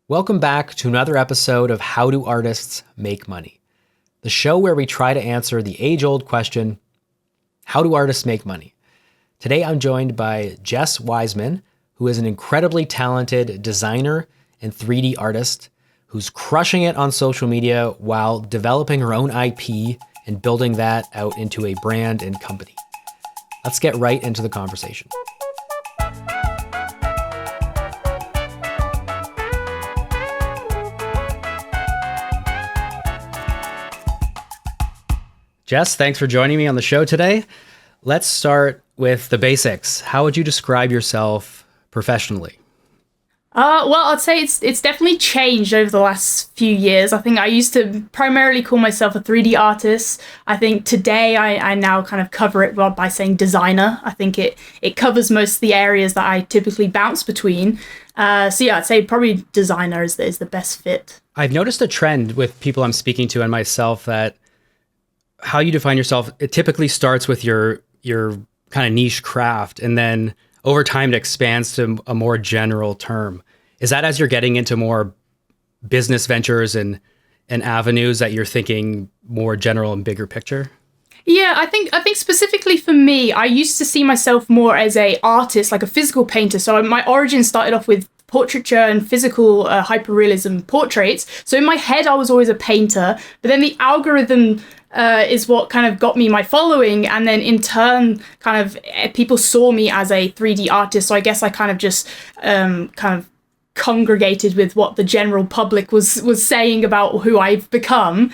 Welcome back to another episode of How Do Artists Make Money? The show where we try to answer the age-old question, how do artists make money? Today I'm joined by Jess Wiseman, who is an incredibly talented designer and 3D artist who's crushing it on social media while developing her own IP and building that out into a brand and company. Let's get right into the conversation. Jess, thanks for joining me on the show today. Let's start with the basics. How would you describe yourself professionally? Well, I'd say it's definitely changed over the last few years. I think I used to primarily call myself a 3D artist. I think today I now kind of cover it by saying designer. I think it covers most of the areas that I typically bounce between. So yeah, I'd say probably designer is the best fit. I've noticed a trend with people I'm speaking to and myself that how you define yourself, it typically starts with your kind of niche craft, and then over time it expands to a more general term. Is that as you're getting into more business ventures and avenues that you're thinking more general and bigger picture? Yeah, I think specifically for me, I used to see myself more as a artist, like a physical painter. So my origin started off with portraiture and physical hyperrealism portraits. So in my head, I was always a painter, but then the algorithm is what kind of got me my following, and then in turn kind of people saw me as a 3D artist. So I guess I kind of just kind of congregated with what the general public was saying about who I've become.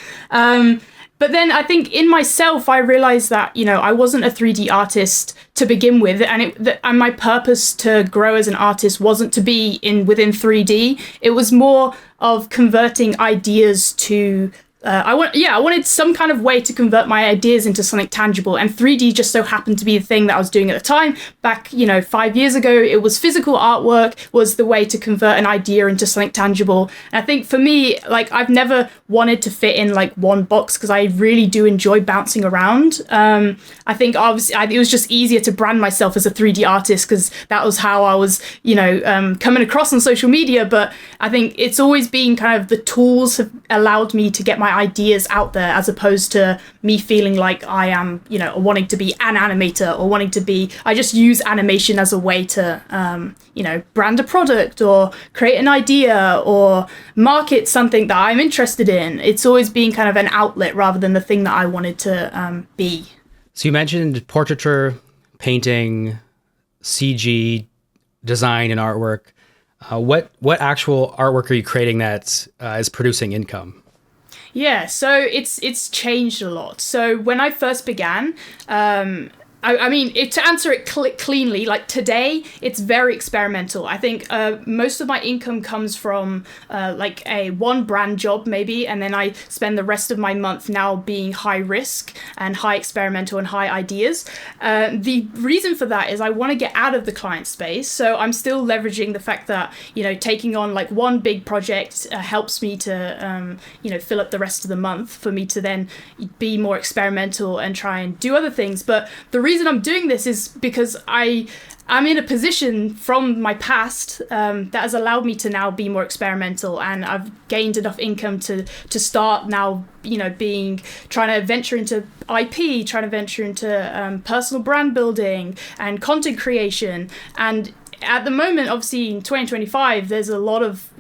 But then I think in myself, I realized that, I wasn't a 3D artist to begin with. And my purpose to grow as an artist wasn't to be within 3D. It was more of converting ideas to I wanted some kind of way to convert my ideas into something tangible, and 3D just so happened to be the thing that I was doing at the time. Back, 5 years ago, it was physical artwork was the way to convert an idea into something tangible. And I think for me, I've never wanted to fit in one box because I really do enjoy bouncing around. I think obviously it was just easier to brand myself as a 3D artist because that was how I was, coming across on social media. But I think it's always been kind of the tools have allowed me to get my ideas out there, as opposed to me feeling like I am, wanting to be an animator or I just use animation as a way to, brand a product or create an idea or market something that I'm interested in. It's always been kind of an outlet rather than the thing that I wanted to be. So you mentioned portraiture, painting, CG, design, and artwork. What actual artwork are you creating that is producing income? Yeah, so it's changed a lot. So when I first began, to answer it cleanly, today, it's very experimental. I think most of my income comes from a one brand job maybe, and then I spend the rest of my month now being high risk and high experimental and high ideas. The reason for that is I want to get out of the client space. So I'm still leveraging the fact that, taking on one big project helps me to, fill up the rest of the month for me to then be more experimental and try and do other things. But the reason I'm doing this is because I'm in a position from my past that has allowed me to now be more experimental, and I've gained enough income to start now, trying to venture into IP, trying to venture into personal brand building and content creation. And at the moment, obviously in 2025, there's a lot of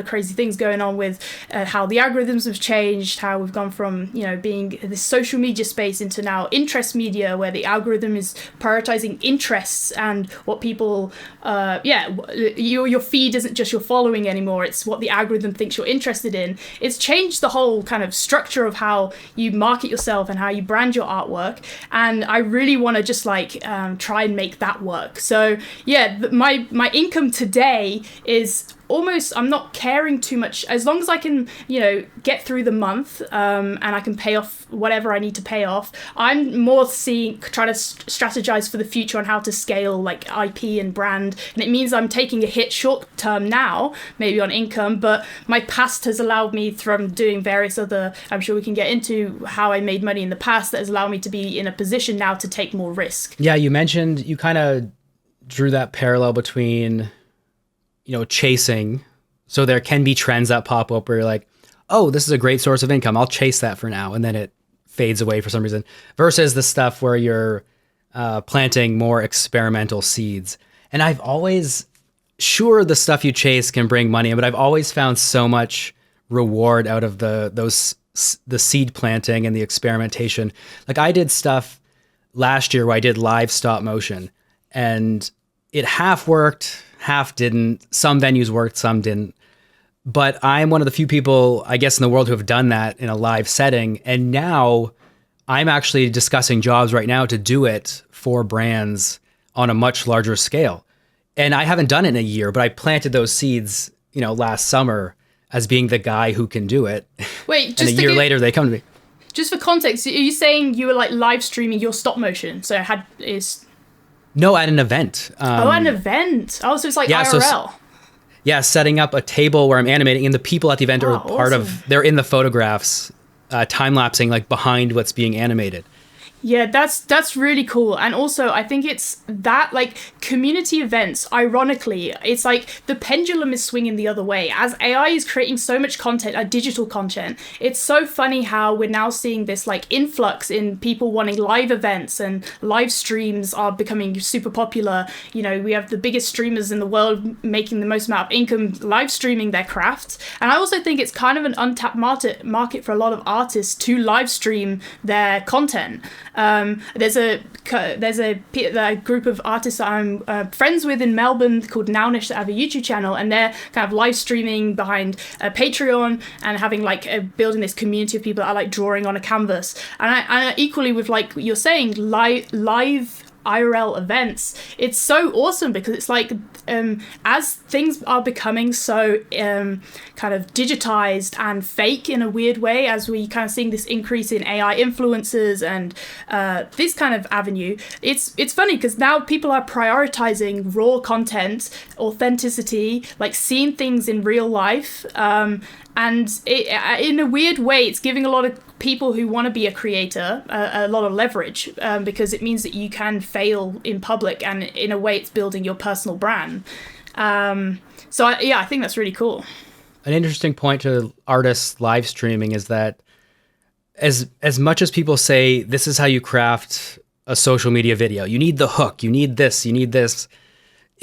crazy things going on with how the algorithms have changed, how we've gone from, being this social media space into now interest media, where the algorithm is prioritizing interests and what people, your feed isn't just your following anymore. It's what the algorithm thinks you're interested in. It's changed the whole kind of structure of how you market yourself and how you brand your artwork. And I really want to just try and make that work. So yeah, my income today is almost, I'm not caring too much as long as I can, get through the month and I can pay off whatever I need to pay off. I'm more trying to strategize for the future on how to scale IP and brand. And it means I'm taking a hit short term now, maybe on income, but my past has allowed me from doing various other, I'm sure we can get into how I made money in the past, that has allowed me to be in a position now to take more risk. Yeah, you mentioned you kind of drew that parallel between, chasing So there can be trends that pop up where you're like, oh, this is a great source of income. I'll chase that for now. And then it fades away for some reason, versus the stuff where you're planting more experimental seeds. And I've always, sure, the stuff you chase can bring money, but I've always found so much reward out of the seed planting and the experimentation. Like I did stuff last year where I did live stop motion, and it half worked, half didn't. Some venues worked, some didn't. But I'm one of the few people, I guess, in the world who have done that in a live setting. And now I'm actually discussing jobs right now to do it for brands on a much larger scale. And I haven't done it in a year, but I planted those seeds, last summer as being the guy who can do it. Wait, and a year later they come to me. Just for context, are you saying you were like live streaming your stop motion? So No, at an event. At an event. Oh, so it's like IRL. Setting up a table where I'm animating, and the people at the event are part of, they're in the photographs, time-lapsing like behind what's being animated. Yeah, that's really cool. And also, I think it's that, like, community events, ironically, it's like the pendulum is swinging the other way. As AI is creating so much content, digital content, it's so funny how we're now seeing this, like, influx in people wanting live events, and live streams are becoming super popular. We have the biggest streamers in the world making the most amount of income live streaming their craft. And I also think it's kind of an untapped market for a lot of artists to live stream their content. There's a group of artists that I'm friends with in Melbourne called Nownish that have a YouTube channel, and they're kind of live streaming behind Patreon and having building this community of people that are like drawing on a canvas. And I equally with, like you're saying, live IRL events, it's so awesome because it's like as things are becoming so kind of digitized and fake in a weird way, as we kind of seeing this increase in AI influencers and this kind of avenue, it's funny because now people are prioritizing raw content, authenticity, like seeing things in real life, and in a weird way, it's giving a lot of people who want to be a creator a lot of leverage, because it means that you can fail in public, and in a way it's building your personal brand. I think that's really cool. An interesting point to artists live streaming is that as much as people say this is how you craft a social media video, you need the hook, you need this,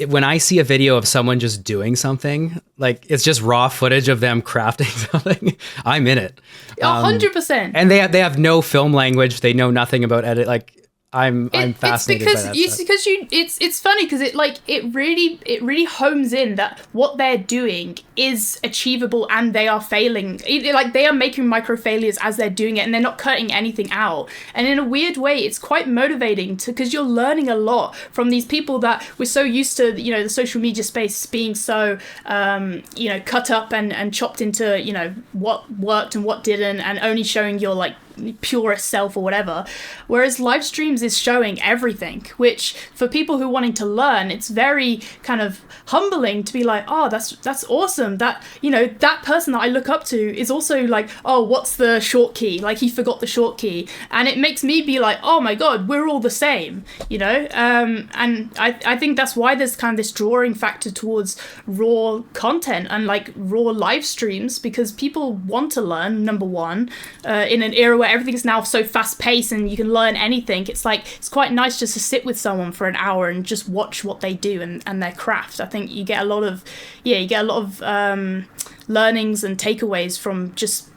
when I see a video of someone just doing something, like it's just raw footage of them crafting something, I'm in it. 100%. And they have no film language. They know nothing about edit. Like I'm fascinated by that. It's funny because it really homes in that what they're doing is achievable and they are failing. They are making micro failures as they're doing it, and they're not cutting anything out. And in a weird way, it's quite motivating because you're learning a lot from these people that we're so used to, the social media space being so, cut up and chopped into, what worked and what didn't, and only showing your purest self or whatever, whereas live streams is showing everything, which for people who are wanting to learn, it's very kind of humbling to be like, oh, that's awesome, that that person that I look up to is also like, oh, what's the short key, like he forgot the short key, and it makes me be like, oh my god, we're all the same, and I think that's why there's kind of this drawing factor towards raw content and raw live streams, because people want to learn, number one, in an era where everything's now so fast paced and you can learn anything. It's quite nice just to sit with someone for an hour and just watch what they do and their craft. I think you get a lot of learnings and takeaways from just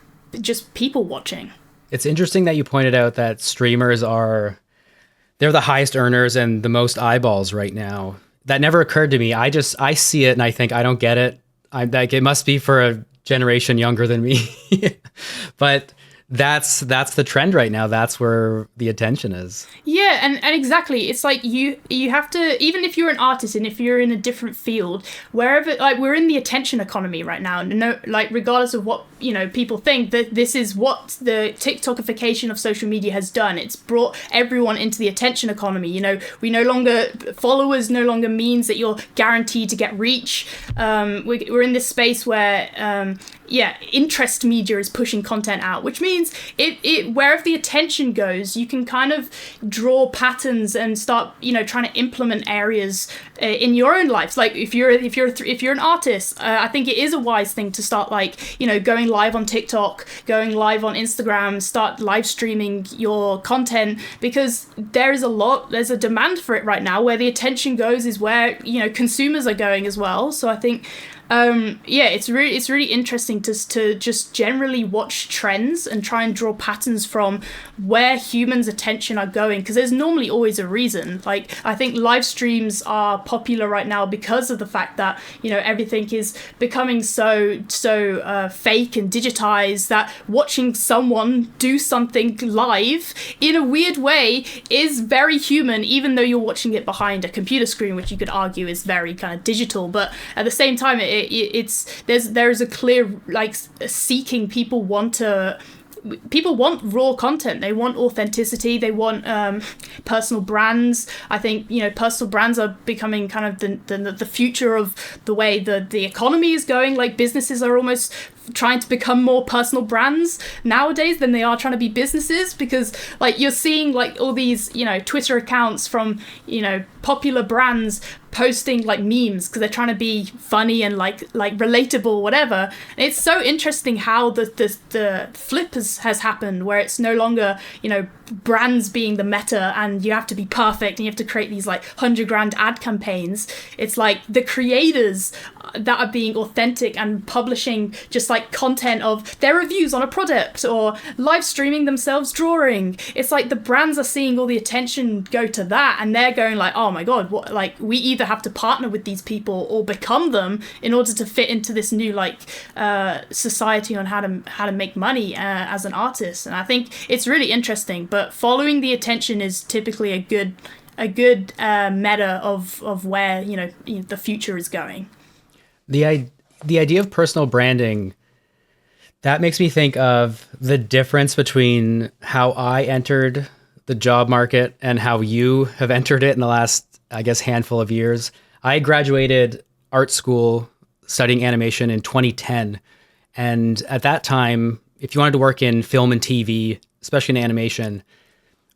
people watching. It's interesting that you pointed out that streamers they're the highest earners and the most eyeballs right now. That never occurred to me. I see it and I think I don't get it. It must be for a generation younger than me. But that's the trend right now. That's where the attention is. Yeah, and exactly. It's like you have to, even if you're an artist and if you're in a different field, wherever, we're in the attention economy right now. No, regardless of what people think, that this is what the TikTokification of social media has done. It's brought everyone into the attention economy. We no longer, followers no longer means that you're guaranteed to get reach. We're in this space where interest media is pushing content out, which means it wherever the attention goes, you can kind of draw patterns and start, trying to implement areas in your own lives. Like if you're an artist, I think it is a wise thing to start going live on TikTok, going live on Instagram, start live streaming your content, because there's a demand for it right now. Where the attention goes is where consumers are going as well. So I think it's really interesting to just generally watch trends and try and draw patterns from where humans' attention are going, because there's normally always a reason. Like I think live streams are popular right now because of the fact that everything is becoming so fake and digitized, that watching someone do something live in a weird way is very human, even though you're watching it behind a computer screen, which you could argue is very kind of digital. But at the same time, there's a clear seeking. People want raw content. They want authenticity. They want personal brands. I think personal brands are becoming kind of the future of the way the economy is going. Like businesses are almost trying to become more personal brands nowadays than they are trying to be businesses, because you're seeing all these Twitter accounts from popular brands posting memes because they're trying to be funny and relatable, whatever. And it's so interesting how the flip has happened, where it's no longer brands being the meta and you have to be perfect and you have to create these $100,000 ad campaigns. It's the creators that are being authentic and publishing just content of their reviews on a product or live streaming themselves drawing. It's the brands are seeing all the attention go to that, and they're going oh my god, what, we either have to partner with these people or become them in order to fit into this new society on how to make money as an artist. And I think it's really interesting, but following the attention is typically a good meta of where the future is going. The idea of personal branding, that makes me think of the difference between how I entered the job market and how you have entered it in the last, I guess, handful of years. I graduated art school studying animation in 2010. And at that time, if you wanted to work in film and TV, especially in animation,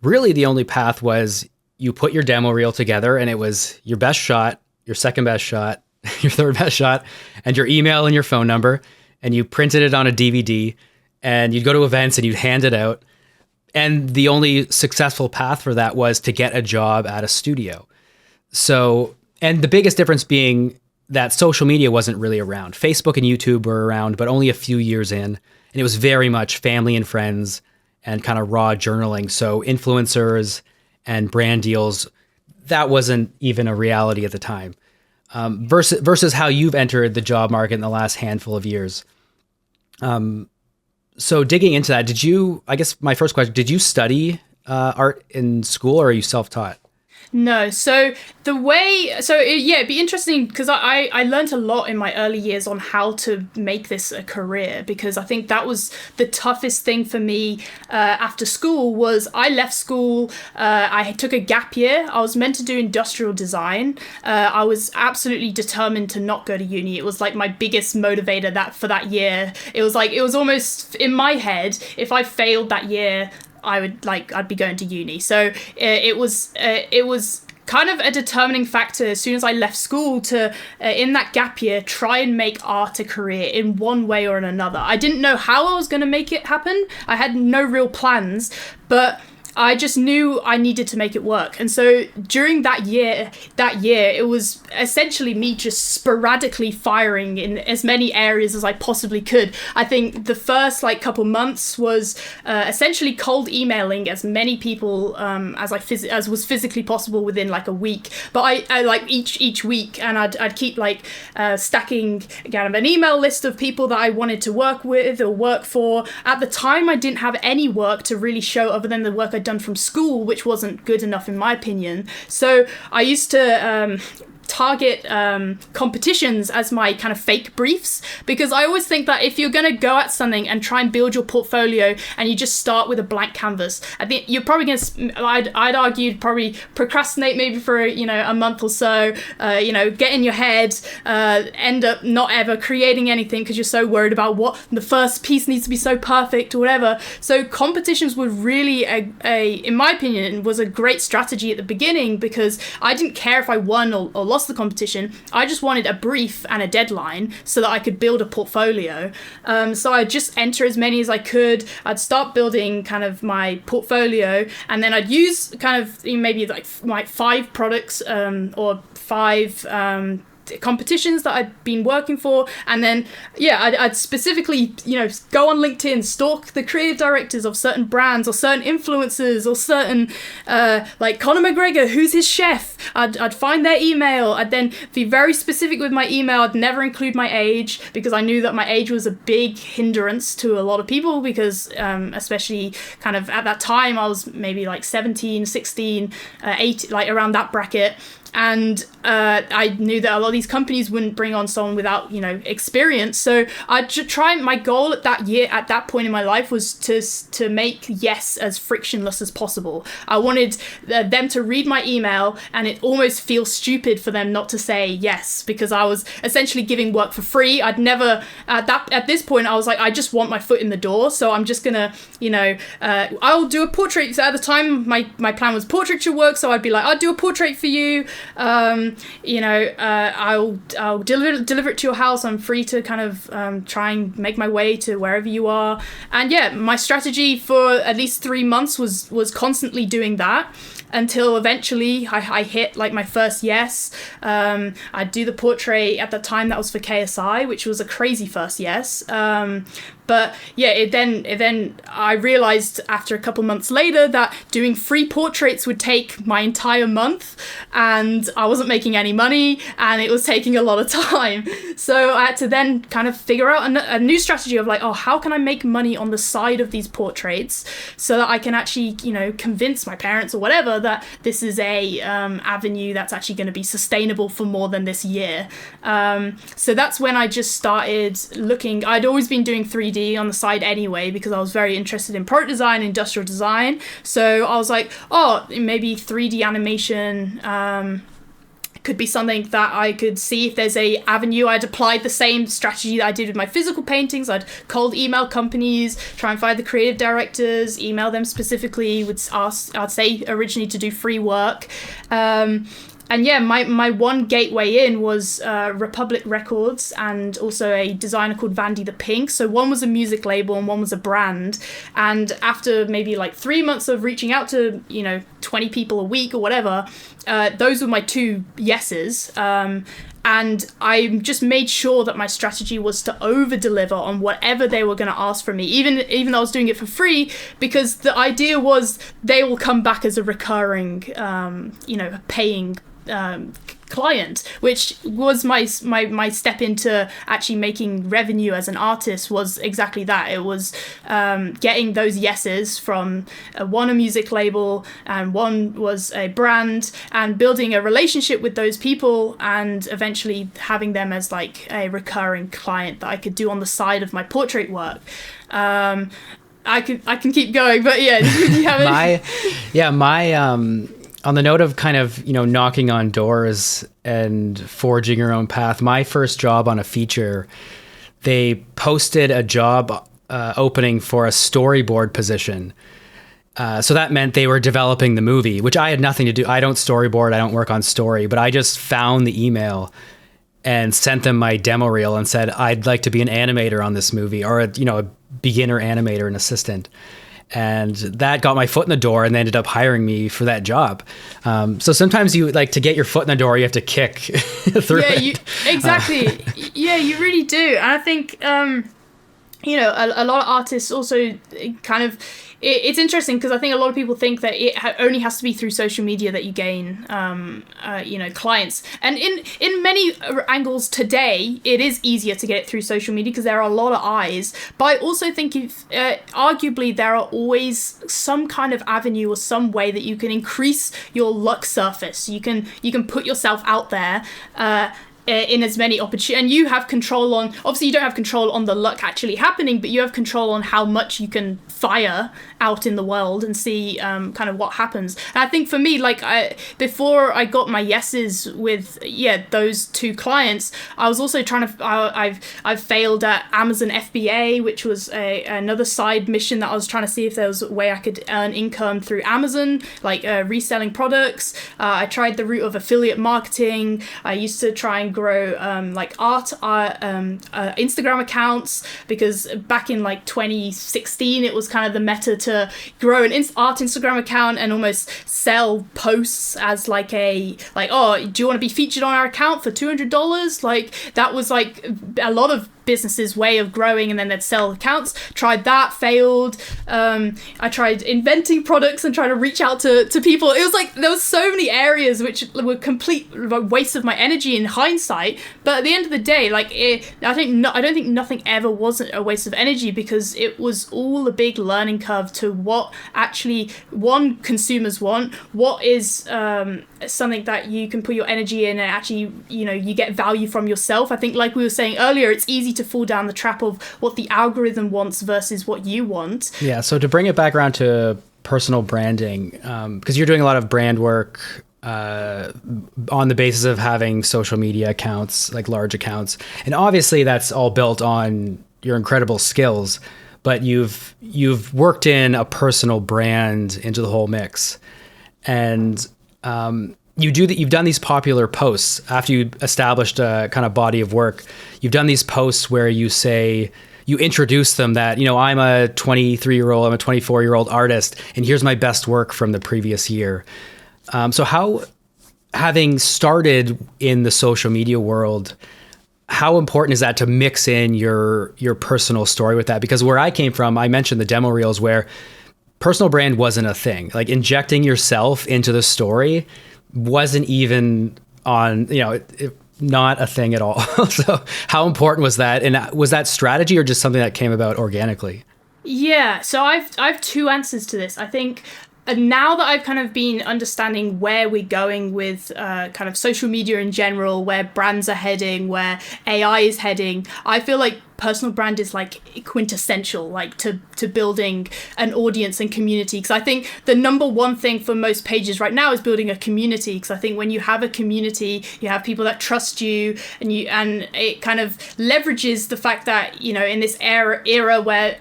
really the only path was you put your demo reel together, and it was your best shot, your second best shot, your third best shot, and your email and your phone number, and you printed it on a DVD, and you'd go to events and you'd hand it out. And the only successful path for that was to get a job at a studio. So, and the biggest difference being that social media wasn't really around. Facebook and YouTube were around, but only a few years in, and it was very much family and friends and kind of raw journaling. So influencers and brand deals, that wasn't even a reality at the time. Versus how you've entered the job market in the last handful of years. So digging into that, I guess my first question, did you study art in school, or are you self-taught? No. So it'd be interesting because I learned a lot in my early years on how to make this a career, because I think that was the toughest thing for me after school. Was I left school, I took a gap year. I was meant to do industrial design. I was absolutely determined to not go to uni. It was my biggest motivator for that year. It was almost in my head, if I failed that year, I'd be going to uni. So it was kind of a determining factor as soon as I left school to, in that gap year, try and make art a career in one way or another. I didn't know how I was going to make it happen. I had no real plans, but I just knew I needed to make it work. And so during that year, it was essentially me just sporadically firing in as many areas as I possibly could. I think the first couple months was essentially cold emailing as many people as was physically possible within a week. But I each week, and I'd keep stacking kind of an email list of people that I wanted to work with or work for. At the time, I didn't have any work to really show other than the work I'd done from school, which wasn't good enough in my opinion. So I used to target competitions as my kind of fake briefs, because I always think that if you're going to go at something and try and build your portfolio and you just start with a blank canvas, I think you're probably going to, I'd argue, probably procrastinate maybe for, a month or so, get in your head, end up not ever creating anything because you're so worried about what the first piece needs to be so perfect or whatever. So competitions were really in my opinion, was a great strategy at the beginning, because I didn't care if I won or lost the competition. I just wanted a brief and a deadline so that I could build a portfolio. So I'd just enter as many as I could. I'd start building kind of my portfolio, and then I'd use kind of maybe like 5 products or 5 competitions that I'd been working for, and then I'd specifically go on LinkedIn, stalk the creative directors of certain brands or certain influencers or certain like Conor McGregor, who's his chef. I'd find their email. I'd then be very specific with my email. I'd never include my age, because I knew that my age was a big hindrance to a lot of people, because especially kind of at that time I was maybe like 17, 16, 8, like around that bracket. And I knew that a lot of these companies wouldn't bring on someone without, experience. So I'd try. My goal at that point in my life was to make yes as frictionless as possible. I wanted them to read my email and it almost feels stupid for them not to say yes, because I was essentially giving work for free. I'd never at this point I was like, I just want my foot in the door. So I'm just gonna, I'll do a portrait. So at the time my plan was portraiture work. So I'd be like, I'll do a portrait for you. I'll deliver it to your house. I'm free to kind of try and make my way to wherever you are. And my strategy for at least 3 months was constantly doing that, until eventually I hit like my first yes. I'd do the portrait at the time that was for KSI, which was a crazy first yes. But it then I realized after a couple months later that doing free portraits would take my entire month, and I wasn't making any money, and it was taking a lot of time. So I had to then kind of figure out a new strategy of like, how can I make money on the side of these portraits so that I can actually, convince my parents or whatever that this is a avenue that's actually going to be sustainable for more than this year. So that's when I just started looking. I'd always been doing 3D on the side anyway, because I was very interested in product design, industrial design. So I was like, maybe 3D animation could be something that I could see if there's a avenue. I'd applied the same strategy that I did with my physical paintings. I'd cold email companies, try and find the creative directors, email them specifically, I'd say originally to do free work. And my one gateway in was Republic Records, and also a designer called Vandy the Pink. So one was a music label and one was a brand. And after maybe like 3 months of reaching out to, 20 people a week or whatever, those were my 2 yeses. And I just made sure that my strategy was to over-deliver on whatever they were going to ask from me, even though I was doing it for free, because the idea was they will come back as a recurring, paying client, which was my step into actually making revenue as an artist. Was exactly that. It was getting those yeses from one a music label and one was a brand, and building a relationship with those people, and eventually having them as like a recurring client that I could do on the side of my portrait work. I can keep going, but yeah. Do you have my on the note of kind of, knocking on doors and forging your own path, my first job on a feature, they posted a job opening for a storyboard position. So that meant they were developing the movie, which I had nothing to do. I don't storyboard. I don't work on story, but I just found the email and sent them my demo reel and said, I'd like to be an animator on this movie, or a beginner animator, an assistant. And that got my foot in the door, and they ended up hiring me for that job. So sometimes you like to get your foot in the door, you have to kick through it. Exactly. Yeah, you really do. And I think a lot of artists also kind of, it's interesting because I think a lot of people think that it only has to be through social media that you gain, clients. And in many angles today, it is easier to get it through social media because there are a lot of eyes. But I also think arguably there are always some kind of avenue or some way that you can increase your luck surface. You can put yourself out there, in as many opportunities, and you have control on, obviously you don't have control on the luck actually happening, but you have control on how much you can fire out in the world and see kind of what happens. And I think for me, before I got my yeses with those two clients, I was also trying to, I've failed at Amazon FBA, which was another side mission that I was trying to see if there was a way I could earn income through Amazon, reselling products. I tried the route of affiliate marketing. I used to try and grow art Instagram accounts, because back in 2016 it was kind of the meta to grow an art Instagram account and almost sell posts as do you want to be featured on our account for $200? That was a lot of businesses' way of growing, and then they'd sell accounts. Tried that, failed. I tried inventing products and trying to reach out to people. It was there was so many areas which were complete waste of my energy in hindsight. But at the end of the day, I don't think nothing ever wasn't a waste of energy, because it was all a big learning curve to what actually consumers want, what is something that you can put your energy in and actually you get value from yourself. I think, like we were saying earlier, it's easy to fall down the trap of what the algorithm wants versus what you want. Yeah, so to bring it back around to personal branding, because you're doing a lot of brand work on the basis of having social media accounts, large accounts, and obviously that's all built on your incredible skills, but you've worked in a personal brand into the whole mix. And you've done these popular posts after you established a kind of body of work. You've done these posts where you say, you introduce them that, I'm a 23-year-old, I'm a 24-year-old artist, and here's my best work from the previous year. So how, having started in the social media world, how important is that to mix in your personal story with that? Because where I came from, I mentioned the demo reels where personal brand wasn't a thing. Injecting yourself into the story wasn't even on, not a thing at all. So how important was that? And was that strategy or just something that came about organically? Yeah, so I've two answers to this. I think now that I've kind of been understanding where we're going with kind of social media in general, where brands are heading, where AI is heading, I feel like personal brand is quintessential, to building an audience and community. Because I think the number one thing for most pages right now is building a community. Because I think when you have a community, you have people that trust you, and it kind of leverages the fact that, in this era where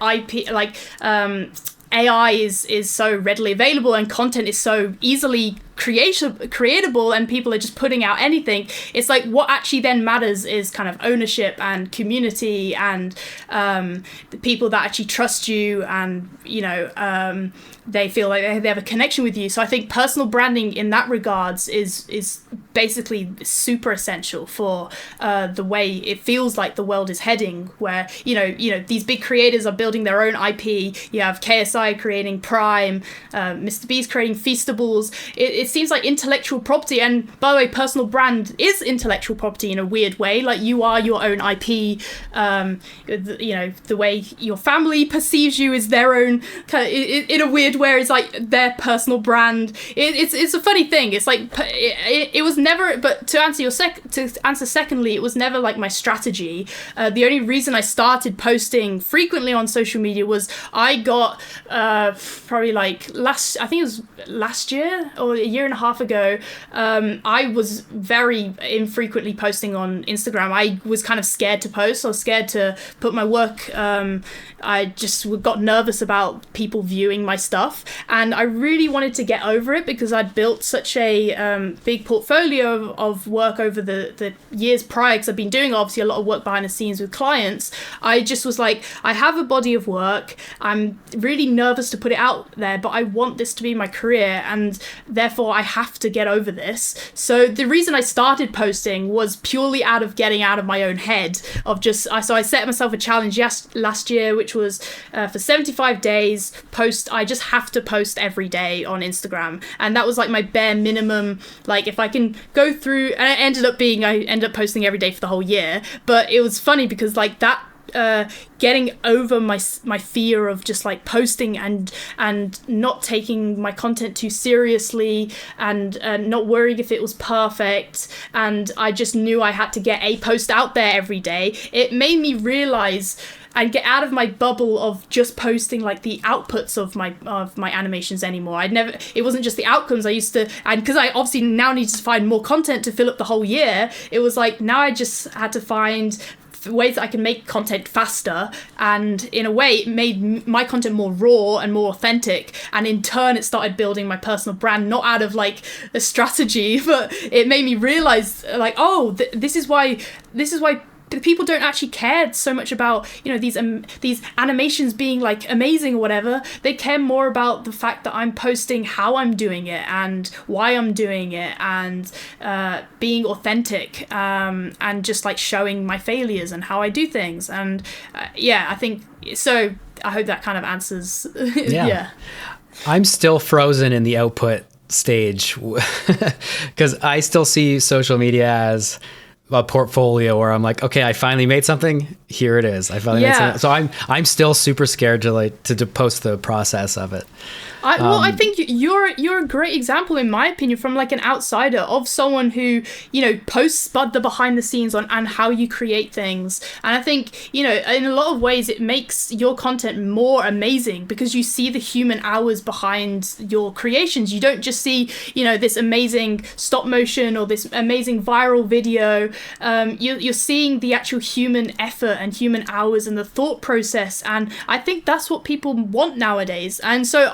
AI is so readily available and content is so easily creatable and people are just putting out anything. It's what actually then matters is kind of ownership and community and the people that actually trust you and they feel like they have a connection with you. So I think personal branding in that regards is basically super essential for the way it feels like the world is heading, where these big creators are building their own IP. You have KSI creating Prime, Mr. Beast creating Feastables. It seems like intellectual property, and by the way, personal brand is intellectual property in a weird way. You are your own IP. The way your family perceives you is their own in a weird way. It's their personal brand. It's a funny thing. It's it was never. But to answer secondly, it was never my strategy. The only reason I started posting frequently on social media was I got probably I think it was last year or a year and a half ago, I was very infrequently posting on Instagram. I was kind of scared to post. I was scared to put my work. I just got nervous about people viewing my stuff, and I really wanted to get over it because I'd built such a big portfolio portfolio of work over the years prior, because I've been doing obviously a lot of work behind the scenes with clients, I just was like, I have a body of work. I'm really nervous to put it out there, but I want this to be my career, and therefore I have to get over this. So the reason I started posting was purely out of getting out of my own head of just, so I set myself a challenge last year, which was for 75 days I just have to post every day on Instagram. And that was like my bare minimum. Like if I can go through, and it ended up posting every day for the whole year. But it was funny because like that, getting over my fear of just like posting and not taking my content too seriously, and not worrying if it was perfect, and I just knew I had to get a post out there every day. It made me realize and get out of my bubble of just posting like the outputs of my animations anymore. It wasn't just the outcomes. I used to, and because I obviously now need to find more content to fill up the whole year, it was like now I just had to find ways that I can make content faster, and in a way it made my content more raw and more authentic, and in turn it started building my personal brand, not out of like a strategy, but it made me realize like, oh, this is why people don't actually care so much about, you know, these animations being like amazing or whatever. They care more about the fact that I'm posting how I'm doing it and why I'm doing it, and being authentic, and just like showing my failures and how I do things. And I think so. I hope that kind of answers. Yeah. I'm still frozen in the output stage because I still see social media as a portfolio where I'm like, okay, I finally made something. Here it is. I finally made something. So I'm still super scared to post the process of it. I think you're a great example, in my opinion, from like an outsider, of someone who, you know, posts the behind the scenes on and how you create things. And I think, you know, in a lot of ways it makes your content more amazing because you see the human hours behind your creations. You don't just see, you know, this amazing stop motion or this amazing viral video. You're seeing the actual human effort and human hours and the thought process. And I think that's what people want nowadays. And so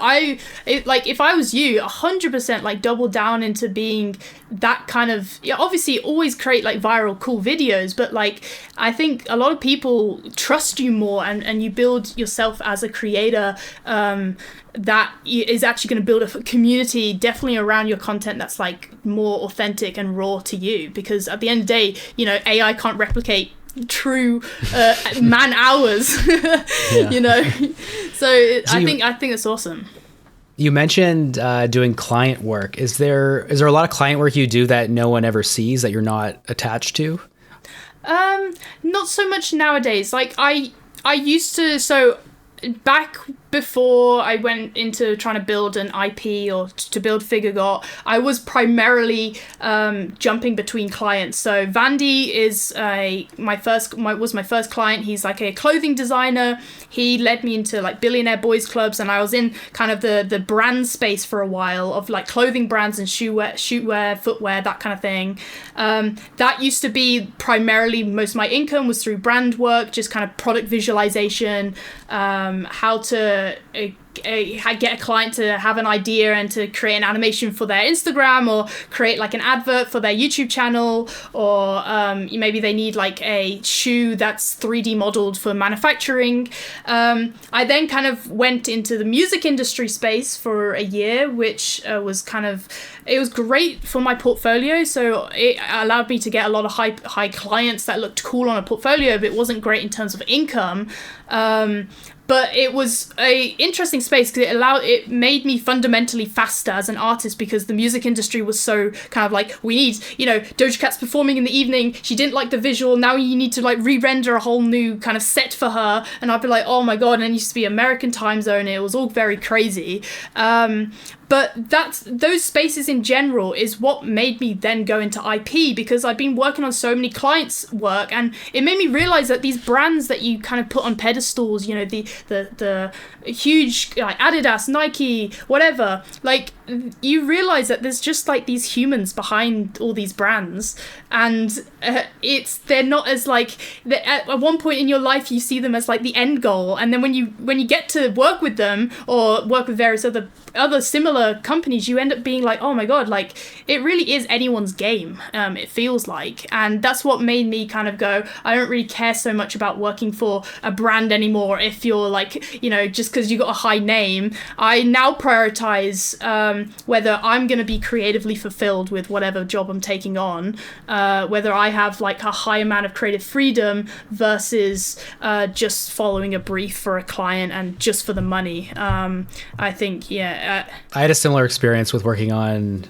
if I was you, 100% like double down into being that kind of, obviously always create like viral cool videos, but like I think a lot of people trust you more, and you build yourself as a creator that is actually going to build a community definitely around your content that's like more authentic and raw to you, because at the end of the day, you know, AI can't replicate true man hours. You know, so I think it's awesome. You mentioned doing client work. Is there a lot of client work you do that no one ever sees, that you're not attached to? Not so much nowadays. Like I used to, so back before I went into trying to build an IP or to build Figure.got, I was primarily jumping between clients. So Vandy is was my first client. He's like a clothing designer. He led me into like billionaire boys clubs, and I was in kind of the brand space for a while of like clothing brands and shootwear, footwear, that kind of thing. That used to be primarily, most of my income was through brand work, just kind of product visualization, how to get a client to have an idea and to create an animation for their Instagram, or create like an advert for their YouTube channel, or maybe they need like a shoe that's 3D modeled for manufacturing. I then kind of went into the music industry space for a year, which was it was great for my portfolio. So it allowed me to get a lot of high clients that looked cool on a portfolio, but it wasn't great in terms of income. But it was a interesting space because it made me fundamentally faster as an artist, because the music industry was so kind of like, we need, you know, Doja Cat's performing in the evening. She didn't like the visual. Now you need to like re-render a whole new kind of set for her. And I'd be like, oh my God. And it used to be American time zone. It was all very crazy. But those spaces in general is what made me then go into IP, because I've been working on so many clients' work, and it made me realize that these brands that you kind of put on pedestals, you know, the huge like Adidas, Nike, whatever, like you realize that there's just like these humans behind all these brands, and they're not as like, at one point in your life you see them as like the end goal, and then when you get to work with them or work with various other similar smaller companies, you end up being like, oh my God, like it really is anyone's game. It feels like, and that's what made me kind of go, I don't really care so much about working for a brand anymore. If you're like, you know, just because you got a high name, I now prioritize whether I'm going to be creatively fulfilled with whatever job I'm taking on, whether I have like a high amount of creative freedom versus just following a brief for a client and just for the money. I think, I had a similar experience with working on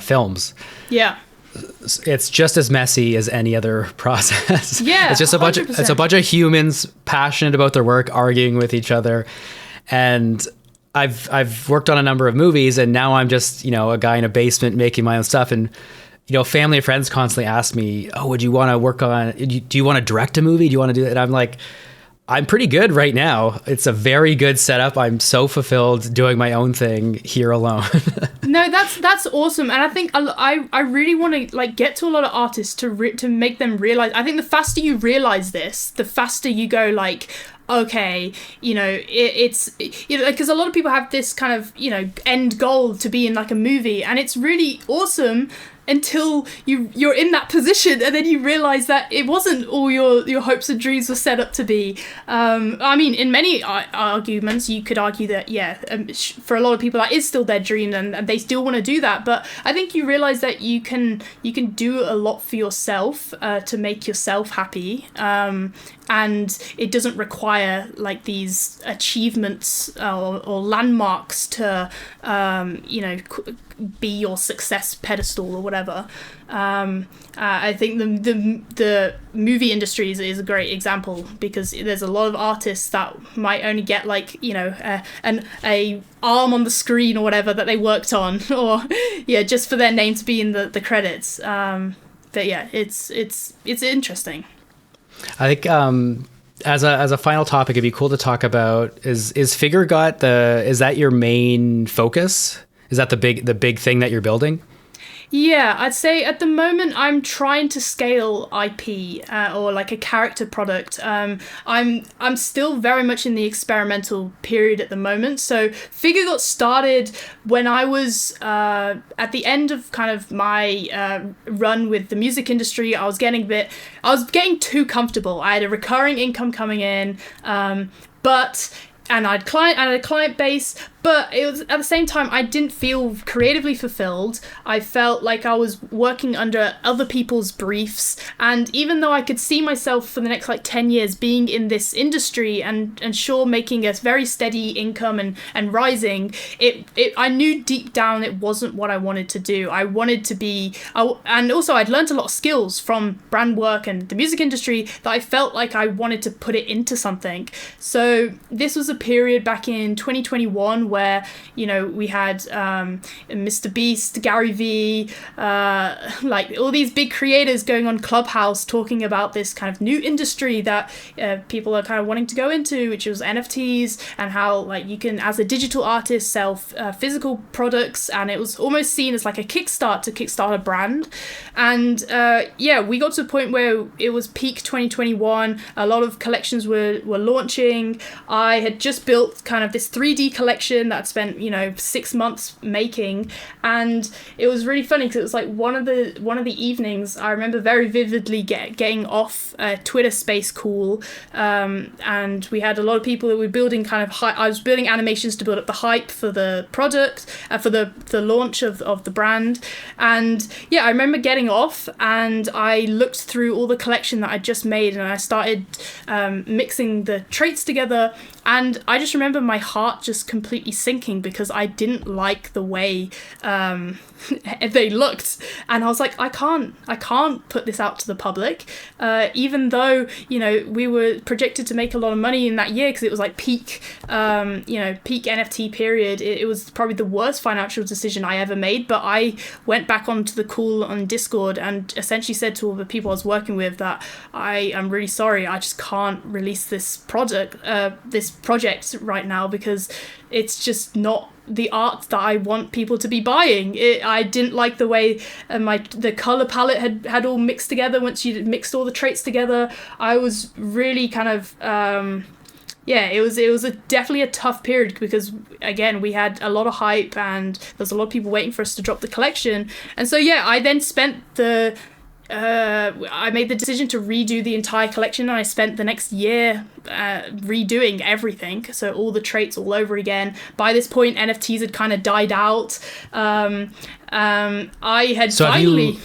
films. Yeah. It's just as messy as any other process. Yeah, it's just a bunch of 100%. It's a bunch of humans passionate about their work, arguing with each other. And I've worked on a number of movies, and now I'm just, you know, a guy in a basement making my own stuff. And, you know, family and friends constantly ask me, oh, would you want to work on, do you want to direct a movie? Do you want to do it? And I'm like, I'm pretty good right now. It's a very good setup. I'm so fulfilled doing my own thing here alone. No, that's awesome. And I think I really want to like get to a lot of artists to make them realize. I think the faster you realize this, the faster you go like, okay, you know, it's, you know, because a lot of people have this kind of, you know, end goal to be in like a movie, and it's really awesome until you're in that position, and then you realize that it wasn't all your hopes and dreams were set up to be. I mean, in many arguments, you could argue that, for a lot of people, that is still their dream, and they still want to do that. But I think you realize that you can do a lot for yourself to make yourself happy. And it doesn't require like these achievements or landmarks to, you know, be your success pedestal or whatever. I think the movie industry is a great example, because there's a lot of artists that might only get like, you know, a arm on the screen or whatever that they worked on, or just for their name to be in the credits. But yeah, it's interesting. I think as a final topic, it'd be cool to talk about is Figure Got is that your main focus? Is that the big thing that you're building? Yeah, I'd say at the moment I'm trying to scale IP or like a character product. I'm still very much in the experimental period at the moment. So Figure got started when I was at the end of kind of my run with the music industry. I was getting getting too comfortable. I had a recurring income coming in, and I had a client base, but it was at the same time I didn't feel creatively fulfilled. I felt like I was working under other people's briefs, and even though I could see myself for the next like 10 years being in this industry and sure making a very steady income and rising, I knew deep down it wasn't what I wanted to do. I wanted to be, and also I'd learned a lot of skills from brand work and the music industry that I felt like I wanted to put it into something. So this was a period back in 2021 where, you know, we had Mr. Beast, Gary Vee, like all these big creators going on Clubhouse talking about this kind of new industry that people are kind of wanting to go into, which was NFTs, and how like you can, as a digital artist, sell physical products, and it was almost seen as like a kickstart a brand. And we got to a point where it was peak 2021. A lot of collections were launching. I had just built kind of this 3D collection that I'd spent, you know, 6 months making, and it was really funny because it was like one of the evenings I remember very vividly getting off Twitter Space Cool, and we had a lot of people that were building kind of I was building animations to build up the hype for the product, for the launch of the brand. And yeah, I remember getting off and I looked through all the collection that I just made, and I started mixing the traits together, and I just remember my heart just completely sinking because I didn't like the way they looked, and I was like, I can't put this out to the public, even though, you know, we were projected to make a lot of money in that year because it was like peak NFT period. It was probably the worst financial decision I ever made, but I went back onto the call on Discord and essentially said to all the people I was working with that I am really sorry, I just can't release this project right now because it's just not the art that I want people to be buying. I didn't like the way the color palette had all mixed together. Once you mixed all the traits together, I was really kind of Yeah, it was definitely a tough period because, again, we had a lot of hype and there's a lot of people waiting for us to drop the collection. And so, yeah, I then spent I made the decision to redo the entire collection, and I spent the next year redoing everything. So all the traits all over again. By this point, NFTs had kind of died out. I had finally...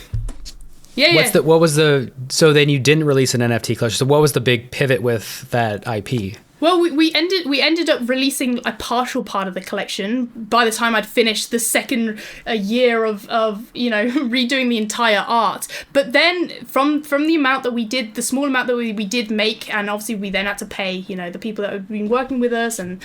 So then you didn't release an NFT collection. So what was the big pivot with that IP? Well, we ended up releasing a partial part of the collection by the time I'd finished the second year of redoing the entire art. But then from the amount that we did, the small amount that we did make, and obviously we then had to pay the people that had been working with us and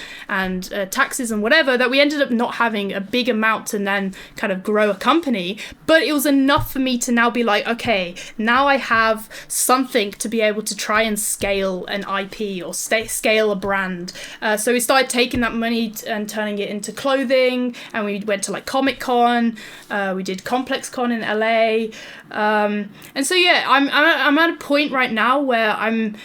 taxes and whatever, that we ended up not having a big amount to then kind of grow a company. But it was enough for me to now be like, okay, now I have something to be able to try and scale an IP or scale a brand. So we started taking that money and turning it into clothing, and we went to like Comic-Con, we did Complex Con in LA, and so yeah, I'm at a point right now where I'm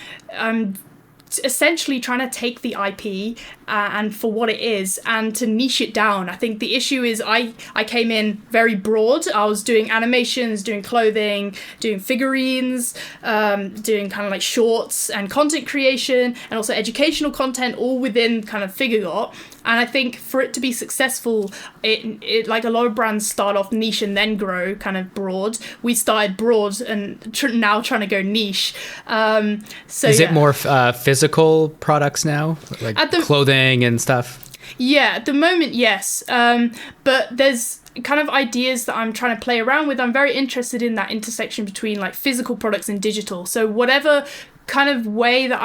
essentially trying to take the IP and for what it is and to niche it down. I think the issue is I came in very broad. I was doing animations, doing clothing, doing figurines, doing kind of like shorts and content creation and also educational content, all within kind of Figure Got. And I think for it to be successful, it like a lot of brands start off niche and then grow kind of broad. We started broad and now trying to go niche. So is it more physical products now, like clothing and stuff? Yeah, at the moment, yes. But there's kind of ideas that I'm trying to play around with. I'm very interested in that intersection between like physical products and digital. So whatever kind of way that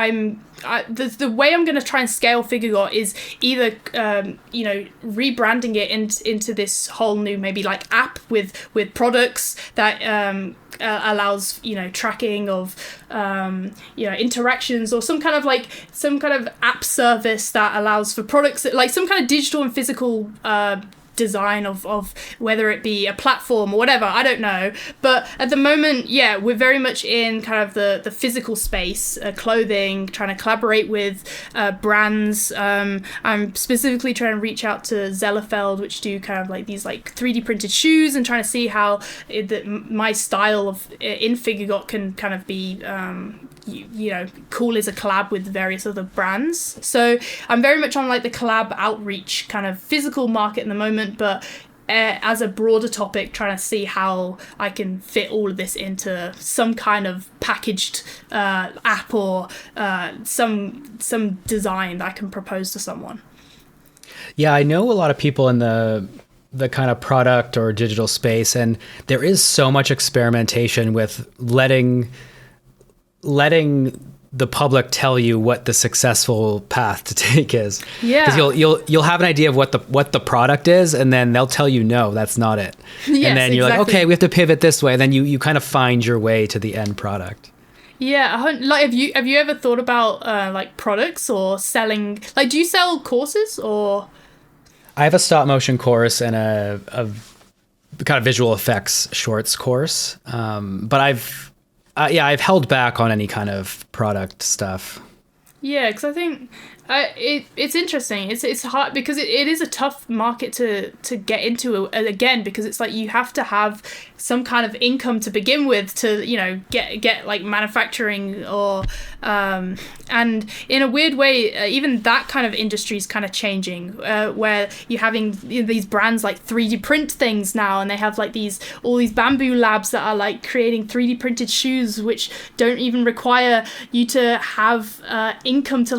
the way I'm going to try and scale Figure Got is either rebranding it into this whole new maybe like app with products that allows tracking of interactions, or some kind of app service that allows for products that, like some kind of digital and physical design of whether it be a platform or whatever, I don't know. But at the moment, yeah, we're very much in kind of the physical space, clothing, trying to collaborate with brands. I'm specifically trying to reach out to Zellerfeld, which do kind of like these like 3D printed shoes, and trying to see how my style of in Figure Got can kind of be cool as a collab with various other brands. So I'm very much on like the collab outreach kind of physical market in the moment, but as a broader topic, trying to see how I can fit all of this into some kind of packaged app or some design that I can propose to someone. Yeah, I know a lot of people in the kind of product or digital space, and there is so much experimentation with letting the public tell you what the successful path to take is. Yeah. Because you'll have an idea of what the product is, and then they'll tell you no, that's not it. Yes, and then you're exactly. Like, okay, we have to pivot this way. And then you kind of find your way to the end product. Yeah, like have you ever thought about like products or selling? Like, do you sell courses or? I have a stop motion course and a kind of visual effects shorts course, but I've held back on any kind of product stuff. Yeah, because I think it's interesting. It's hard because it is a tough market to get into again, because it's like you have to have some kind of income to begin with to get like manufacturing or and in a weird way even that kind of industry is kind of changing where you're having these brands like 3D print things now, and they have like all these bamboo labs that are like creating 3D printed shoes which don't even require you to have income to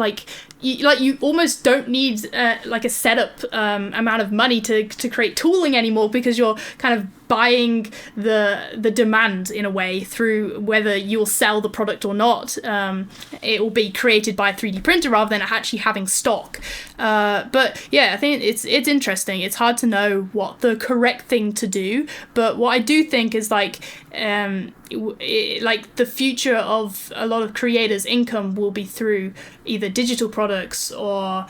you almost don't need like a setup amount of money to create tooling anymore, because you're kind of buying the demand in a way through whether you'll sell the product or not. It will be created by a 3D printer rather than actually having stock. But yeah, I think it's interesting. It's hard to know what the correct thing to do, but what I do think is like the future of a lot of creators' income will be through either digital products or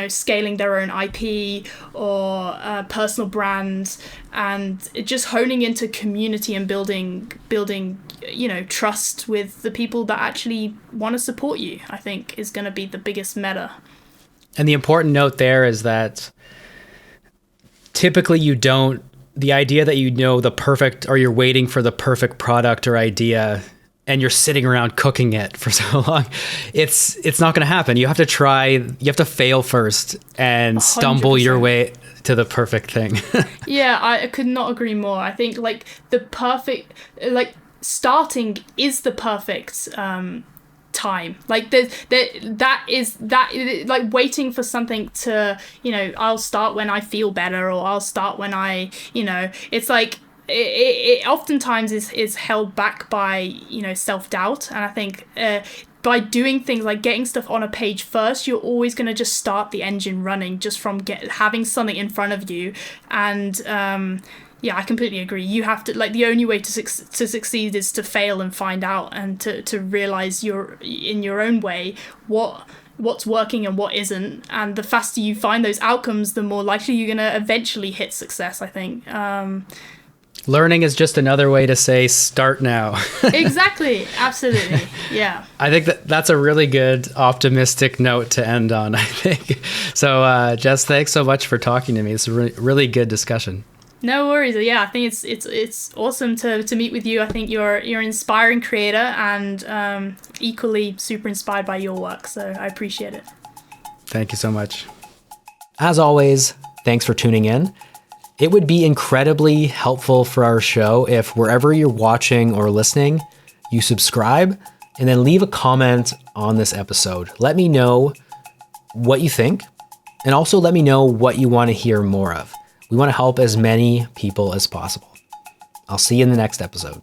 scaling their own IP or personal brands, and just honing into community and building trust with the people that actually want to support you, I think is going to be the biggest meta. And the important note there is that typically the idea that the perfect, or you're waiting for the perfect product or idea and you're sitting around cooking it for so long, it's not going to happen. You have to try, you have to fail first and 100%. Stumble your way to the perfect thing. Yeah, I could not agree more. I think starting is the perfect time. Like that waiting for something to, I'll start when I feel better, or I'll start when I, it's like it oftentimes is held back by self-doubt. And I think by doing things like getting stuff on a page first, you're always going to just start the engine running just from having something in front of you. And yeah, I completely agree. You have to, the only way to succeed is to fail and find out, and to realize in your own way what's working and what isn't. And the faster you find those outcomes, the more likely you're going to eventually hit success, I think. Learning is just another way to say start now. Exactly. Absolutely. Yeah. I think that's a really good optimistic note to end on, I think. So Jess, thanks so much for talking to me. It's a really good discussion. No worries. Yeah, I think it's awesome to meet with you. I think you're an inspiring creator, and equally super inspired by your work. So I appreciate it. Thank you so much. As always, thanks for tuning in. It would be incredibly helpful for our show if wherever you're watching or listening, you subscribe and then leave a comment on this episode. Let me know what you think, and also let me know what you want to hear more of. We want to help as many people as possible. I'll see you in the next episode.